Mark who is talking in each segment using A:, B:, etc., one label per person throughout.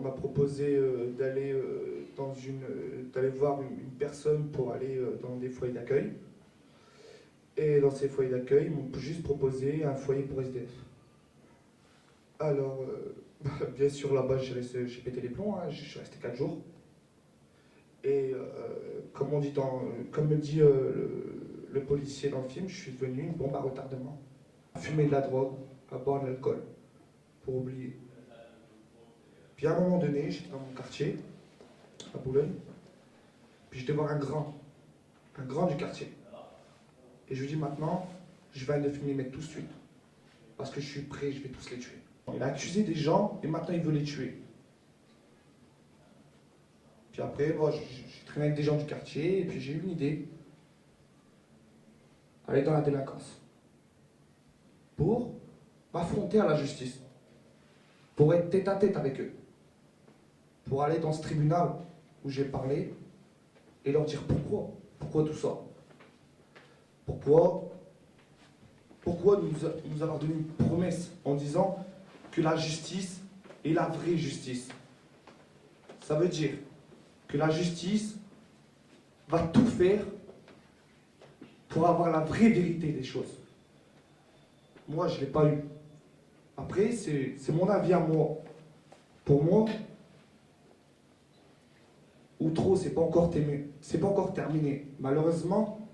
A: On m'a proposé d'aller voir une personne pour aller dans des foyers d'accueil. Et dans ces foyers d'accueil, ils m'ont juste proposé un foyer pour SDF. Alors, bien sûr, là-bas, j'ai pété les plombs, hein, je suis resté 4 jours. Et comme me dit le policier dans le film, je suis devenu une bombe à retardement. À fumer de la drogue, à boire de l'alcool, pour oublier. Puis à un moment donné, j'étais dans mon quartier, à Boulogne, puis je devais voir un grand du quartier. Et je lui dis maintenant, je vais aller filmer les mecs tout de suite. Parce que je suis prêt, je vais tous les tuer. Il a accusé des gens et maintenant il veut les tuer. Puis après, bon, j'ai traîné avec des gens du quartier et puis j'ai eu une idée. Aller dans la délinquance. Pour m'affronter à la justice. Pour être tête à tête avec eux. Pour aller dans ce tribunal où j'ai parlé et leur dire pourquoi. Pourquoi tout ça? Pourquoi nous avoir donné une promesse en disant que la justice est la vraie justice? Ça veut dire que la justice va tout faire pour avoir la vraie vérité des choses. Moi, je ne l'ai pas eu. Après, c'est mon avis à moi. Pour moi, Outreau, c'est pas encore terminé. Malheureusement,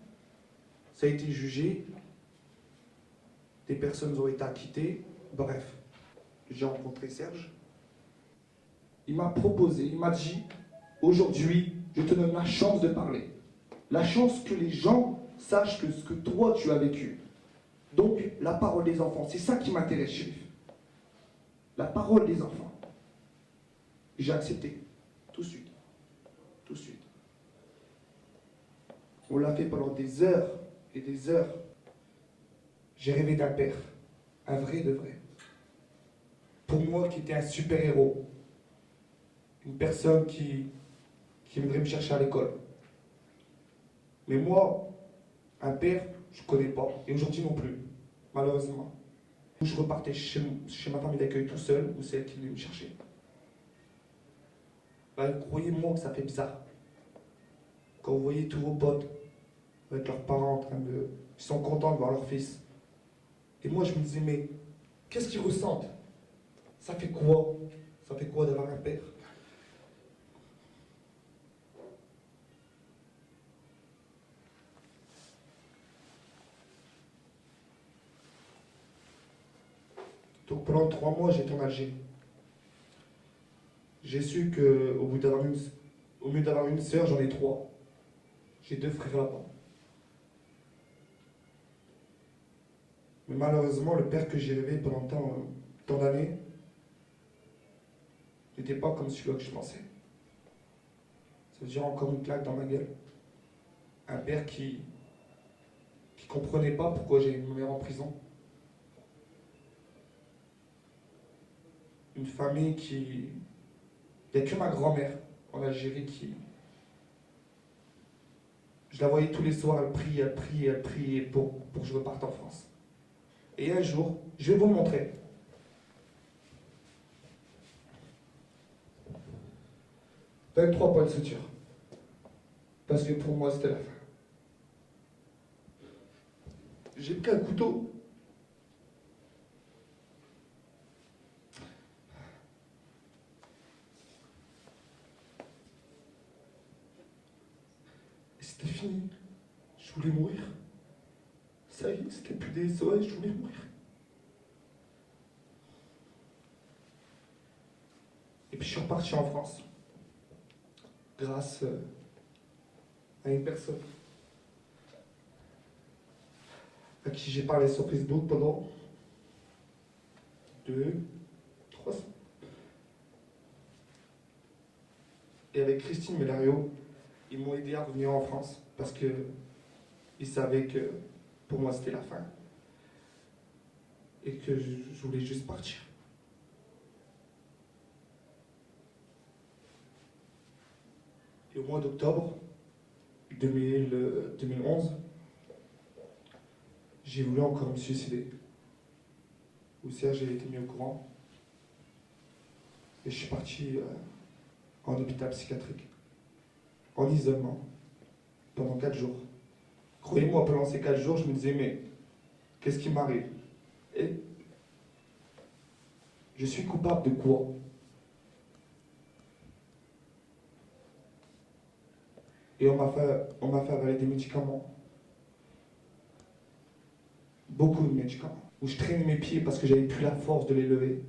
A: ça a été jugé. Des personnes ont été acquittées. Bref, j'ai rencontré Serge. Il m'a proposé, il m'a dit, aujourd'hui, je te donne la chance de parler. La chance que les gens sachent que ce que toi, tu as vécu. Donc, la parole des enfants, c'est ça qui m'intéresse, Chérif. La parole des enfants. J'ai accepté, tout de suite. Tout de suite. On l'a fait pendant des heures et des heures. J'ai rêvé d'un père, un vrai de vrai. Pour moi, qui était un super-héros. Une personne qui viendrait me chercher à l'école. Mais moi, un père, je ne connais pas. Et aujourd'hui non plus, malheureusement. Je repartais chez ma famille d'accueil tout seul, ou c'est elle qui venait me chercher. Ben, croyez-moi que ça fait bizarre. Quand vous voyez tous vos potes, avec leurs parents ils sont contents de voir leur fils. Et moi, je me disais, mais qu'est-ce qu'ils ressentent? Ça fait quoi? Ça fait quoi d'avoir un père? Donc pendant 3 mois, j'étais en Algérie. J'ai su qu'au au lieu d'avoir une sœur, j'en ai 3. J'ai 2 frères là-bas. Mais malheureusement, le père que j'ai rêvé pendant tant d'années n'était pas comme celui-là que je pensais. Ça veut dire encore une claque dans ma gueule. Un père qui comprenait pas pourquoi j'ai une mère en prison. Une famille qui... Il n'y a que ma grand-mère en Algérie qui... Je la voyais tous les soirs, elle priait pour que je reparte en France. Et un jour, je vais vous le montrer. 23 points de suture. Parce que pour moi, c'était la fin. J'ai pris un couteau. Et c'était fini. Je voulais mourir. Ça y est, c'était plus des SOS, je voulais mourir. Et puis je suis reparti en France. Grâce à une personne à qui j'ai parlé sur Facebook pendant 2, 3 ans. Et avec Christine Melario, ils m'ont aidé à revenir en France parce qu'ils savaient que pour moi c'était la fin et que je voulais juste partir. Et au mois d'octobre 2011, j'ai voulu encore me suicider. Où Serge a été mis au courant. Et je suis parti en hôpital psychiatrique, en isolement, pendant 4 jours. Croyez-moi, pendant ces 4 jours, je me disais, mais qu'est-ce qui m'arrive? Et je suis coupable de quoi? Et on m'a fait avaler des médicaments. Beaucoup de médicaments. Où je traînais mes pieds parce que j'avais plus la force de les lever.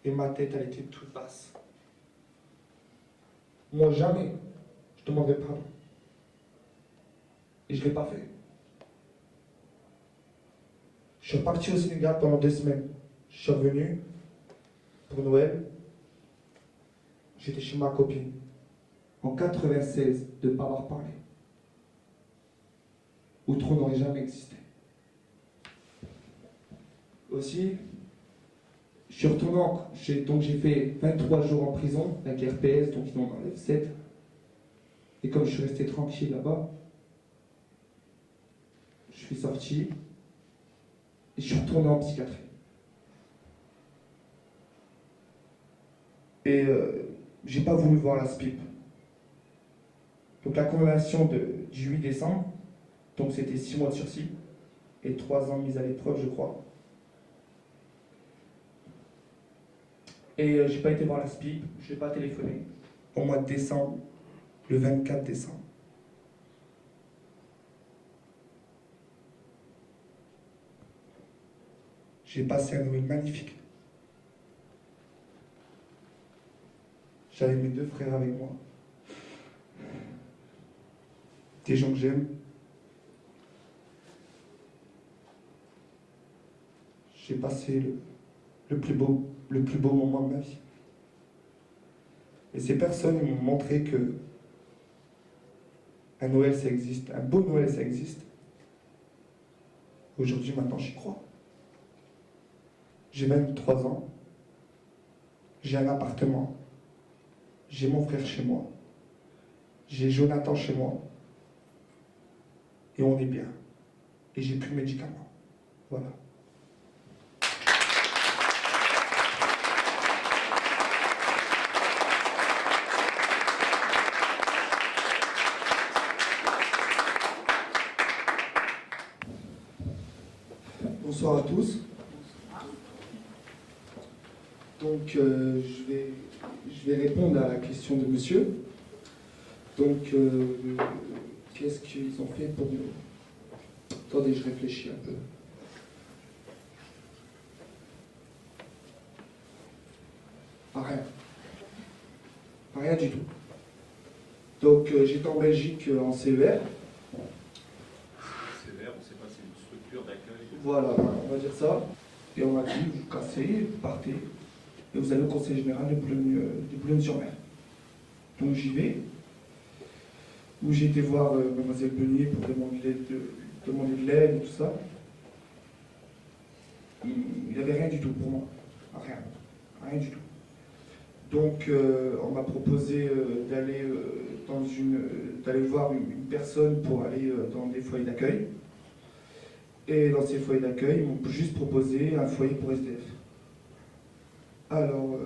A: Et ma tête, elle était toute basse. Moi, jamais, je demanderais pardon. Et je ne l'ai pas fait. Je suis parti au Sénégal pendant 2 semaines. Je suis revenu pour Noël. J'étais chez ma copine. En 96, de ne pas avoir parlé. Outreau n'aurait jamais existé. Aussi, je suis retourné donc j'ai fait 23 jours en prison avec RPS, donc ils m'en enlèvent 7. Et comme je suis resté tranquille là-bas, je suis sorti et je suis retourné en psychiatrie. Et j'ai pas voulu voir la SPIP. Donc la condamnation du 8 décembre, donc c'était 6 mois de sursis et 3 ans de mise à l'épreuve, je crois. Et j'ai pas été voir la SPIP, je n'ai pas téléphoné. Au mois de décembre, le 24 décembre. J'ai passé un Noël magnifique. J'avais mes 2 frères avec moi. Des gens que j'aime. J'ai passé le plus beau moment de ma vie. Et ces personnes m'ont montré que un Noël, ça existe, un beau Noël, ça existe. Aujourd'hui, maintenant, j'y crois. J'ai même 3 ans. J'ai un appartement. J'ai mon frère chez moi. J'ai Jonathan chez moi. Et on est bien. Et j'ai plus de médicaments. Voilà. Bonsoir à tous. Donc, je vais répondre à la question de monsieur. Donc, qu'est-ce qu'ils ont fait pour nous? Attendez, je réfléchis un peu. Rien. Rien du tout. Donc, j'étais en Belgique en CER.
B: CER, on ne sait pas, c'est une structure d'accueil.
A: Voilà, on va dire ça. Et on m'a dit, vous cassez, vous partez, et vous allez au conseil général de Boulogne-sur-Mer. Donc j'y vais, où j'ai été voir mademoiselle Benier pour demander de l'aide et tout ça. Il n'y avait rien du tout pour moi. Rien du tout. Donc on m'a proposé d'aller voir une personne pour aller dans des foyers d'accueil. Et dans ces foyers d'accueil, ils m'ont juste proposé un foyer pour SDF. Alors,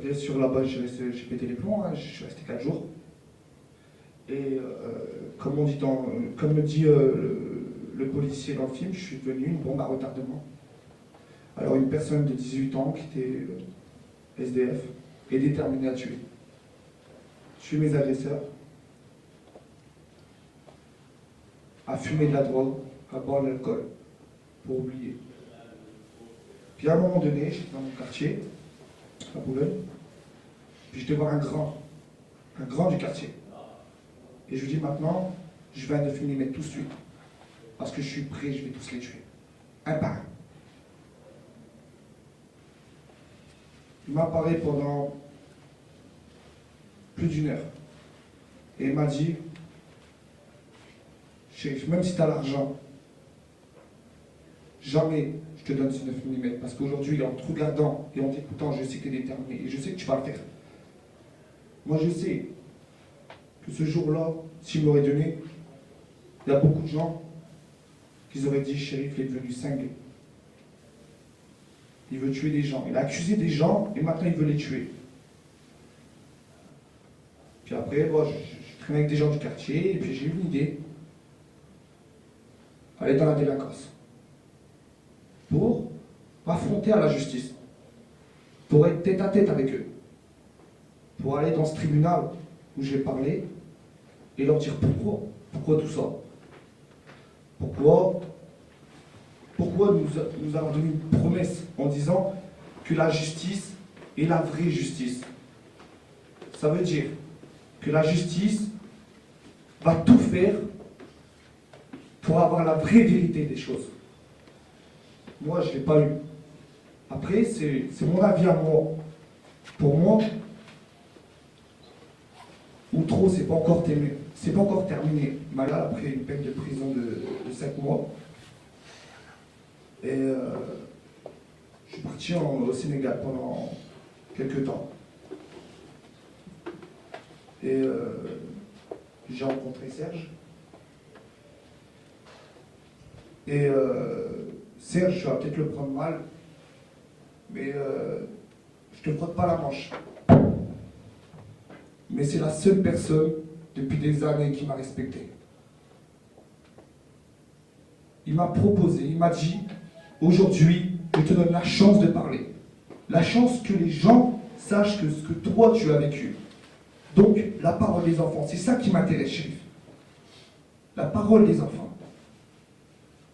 A: bien sûr, là-bas, j'ai pété les plombs, hein, je suis resté 4 jours. Et comme me dit le policier dans le film, je suis devenu une bombe à retardement. Alors, une personne de 18 ans qui était SDF est déterminée à tuer. Tuer mes agresseurs, à fumer de la drogue, à boire de l'alcool, pour oublier. Puis à un moment donné, j'étais dans mon quartier, à Boulogne, puis je devais voir un grand du quartier. Et je lui dis maintenant, je vais à 9 mm tout de suite, parce que je suis prêt, je vais tous les tuer, un par un. Il m'a parlé pendant plus d'1 heure, et il m'a dit, même si tu as l'argent, jamais je te donne ce 9 mm, parce qu'aujourd'hui, en te regardant et en t'écoutant, je sais que tu es déterminé, et je sais que tu vas le faire. Moi, je sais que ce jour-là, s'il m'aurait donné, il y a beaucoup de gens qui auraient dit, shérif, il est devenu cinglé. Il veut tuer des gens. Il a accusé des gens et maintenant il veut les tuer. Puis après, bon, je traînais avec des gens du quartier et puis j'ai eu une idée. Aller dans la délinquance. Pour affronter à la justice. Pour être tête à tête avec eux. Pour aller dans ce tribunal où j'ai parlé et leur dire pourquoi. Pourquoi tout ça? Pourquoi nous avons donné une promesse en disant que la justice est la vraie justice. Ça veut dire que la justice va tout faire pour avoir la vraie vérité des choses. Moi, je ne l'ai pas eu. Après, c'est mon avis à moi. Pour moi, Outreau, c'est pas encore terminé. Malal a pris une peine de prison de 5 mois. Et je suis parti au Sénégal pendant quelques temps. Et j'ai rencontré Serge. Et Serge, tu vas peut-être le prendre mal, mais je te frotte pas la manche. Mais c'est la seule personne depuis des années qui m'a respecté. Il m'a proposé, il m'a dit, aujourd'hui, je te donne la chance de parler. La chance que les gens sachent que ce que toi tu as vécu. Donc, la parole des enfants, c'est ça qui m'intéresse, Chérif. La parole des enfants.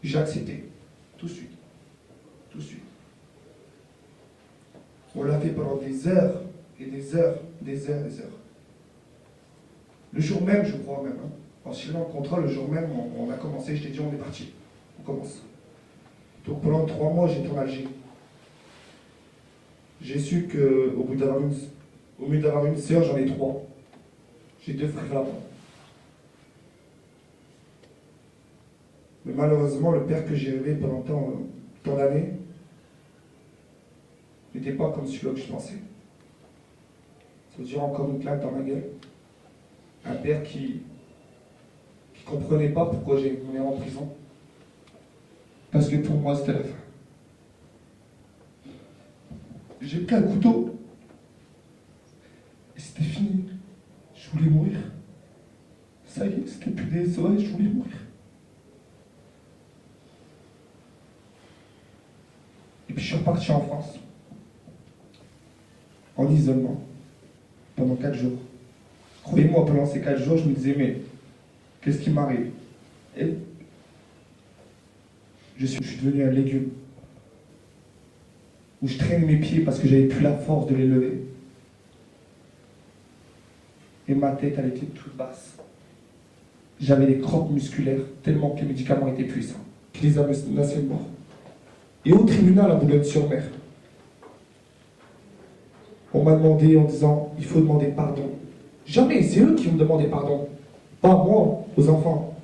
A: J'ai accepté, tout de suite. Tout de suite. On l'a fait pendant des heures, et des heures, des heures, des heures. Le jour même, je crois même, en signant le contrat, le jour même, on a commencé, je t'ai dit, on est parti. On commence. Donc pendant 3 mois, j'étais en Algérie. J'ai su qu'au bout d'avoir une sœur, j'en ai 3. J'ai 2 frères là-bas. Mais malheureusement, le père que j'ai élevé pendant tant d'années n'était pas comme celui-là que je pensais. Ça veut dire encore une claque dans ma gueule. Un père qui comprenait pas pourquoi j'ai mené en prison. Parce que pour moi, c'était la fin. J'ai pris un couteau. Et c'était fini. Je voulais mourir. Ça y est, c'était plus des SOS, je voulais mourir. Et puis je suis reparti en France. En isolement. Pendant 4 jours. Croyez-moi, pendant ces 4 jours, je me disais, mais qu'est-ce qui m'arrive? Et je suis devenu un légume. Où je traînais mes pieds parce que j'avais plus la force de les lever. Et ma tête, elle était toute basse. J'avais des crampes musculaires, tellement que les médicaments étaient puissants. Qui les a menacés de mort. Et au tribunal à Boulogne-sur-Mer, on m'a demandé en disant, il faut demander pardon. Jamais, c'est eux qui me demandaient pardon. Pas moi, aux enfants.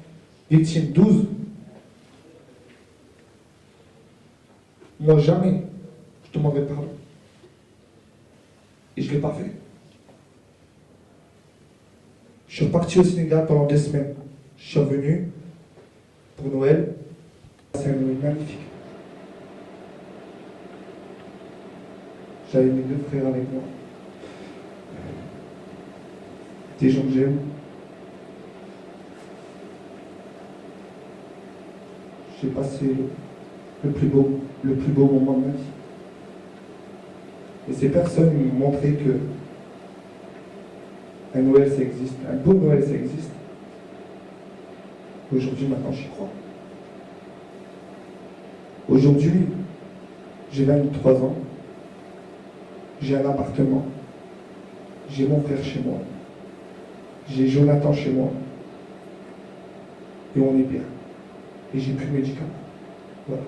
A: Victime 12. Moi, jamais, je demanderai pardon. Et je ne l'ai pas fait. Je suis reparti au Sénégal pendant 2 semaines. Je suis revenu pour Noël. C'est un Noël magnifique. J'avais mes 2 frères avec moi. Des gens que j'aime. J'ai passé le plus beau moment de ma vie. Et ces personnes m'ont montré que un Noël ça existe, un beau Noël ça existe. Aujourd'hui, maintenant, j'y crois. Aujourd'hui, j'ai 23 ans, j'ai un appartement, j'ai mon frère chez moi, j'ai Jonathan chez moi, et on est bien. Et j'ai plus de médicaments. Voilà.